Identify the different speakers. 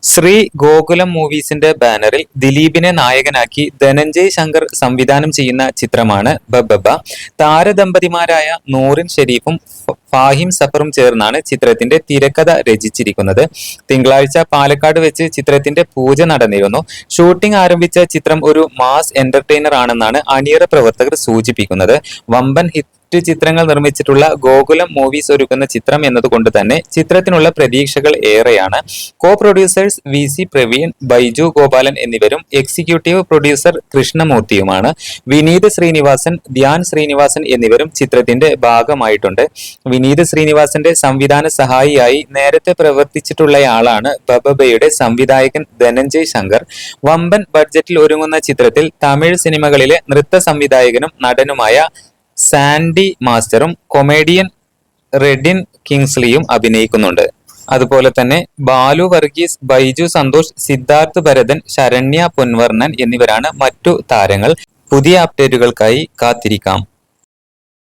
Speaker 1: ശ്രീ ഗോകുലം മൂവീസിന്റെ ബാനറിൽ ദിലീപിനെ നായകനാക്കി ധനഞ്ജയ് ശങ്കർ സംവിധാനം ചെയ്യുന്ന ചിത്രമാണ് ബബ്ബ. താരദമ്പതിമാരായ നൂറിൻ ഷെരീഫും ഫാഹിം സഫറും ചേർന്നാണ് ചിത്രത്തിന്റെ തിരക്കഥ രചിച്ചിരിക്കുന്നത്. തിങ്കളാഴ്ച പാലക്കാട് വെച്ച് ചിത്രത്തിന്റെ പൂജ നടന്നിരുന്നു. ഷൂട്ടിംഗ് ആരംഭിച്ച ചിത്രം ഒരു മാസ് എന്റർടൈനർ ആണെന്നാണ് അണിയറ പ്രവർത്തകർ സൂചിപ്പിക്കുന്നത്. വമ്പൻ ഹിറ്റ് ചിത്രങ്ങൾ നിർമ്മിച്ചിട്ടുള്ള ഗോകുലം മൂവീസ് ഒരുക്കുന്ന ചിത്രം എന്നതുകൊണ്ട് തന്നെ ചിത്രത്തിനുള്ള പ്രതീക്ഷകൾ ഏറെയാണ്. കോ പ്രൊഡ്യൂസേഴ്സ് VC പ്രവീൺ, ബൈജു ഗോപാലൻ എന്നിവരും എക്സിക്യൂട്ടീവ് പ്രൊഡ്യൂസർ കൃഷ്ണമൂർത്തിയുമാണ്. വിനീത് ശ്രീനിവാസൻ, ധ്യാൻ ശ്രീനിവാസൻ എന്നിവരും ചിത്രത്തിന്റെ ഭാഗമായിട്ടുണ്ട്. വിനീത് ശ്രീനിവാസന്റെ സംവിധാന സഹായിയായി നേരത്തെ പ്രവർത്തിച്ചിട്ടുള്ളയാളാണ് ബബ്ബയുടെ സംവിധായകൻ ധനഞ്ജയ് ശങ്കർ. വമ്പൻ ബഡ്ജറ്റിൽ ഒരുങ്ങുന്ന ചിത്രത്തിൽ തമിഴ് സിനിമകളിലെ നൃത്ത സംവിധായകനും നടനുമായ സാൻഡി മാസ്റ്ററും കൊമേഡിയൻ റെഡിൻ കിങ്സ്ലിയും അഭിനയിക്കുന്നുണ്ട്. അതുപോലെ തന്നെ ബാലു വർഗീസ്, ബൈജു സന്തോഷ്, സിദ്ധാർത്ഥ് ഭരതൻ, ശരണ്യ പൊൻവർണ്ണൻ എന്നിവരാണ് മറ്റു താരങ്ങൾ. പുതിയ അപ്ഡേറ്റുകൾക്കായി കാത്തിരിക്കാം.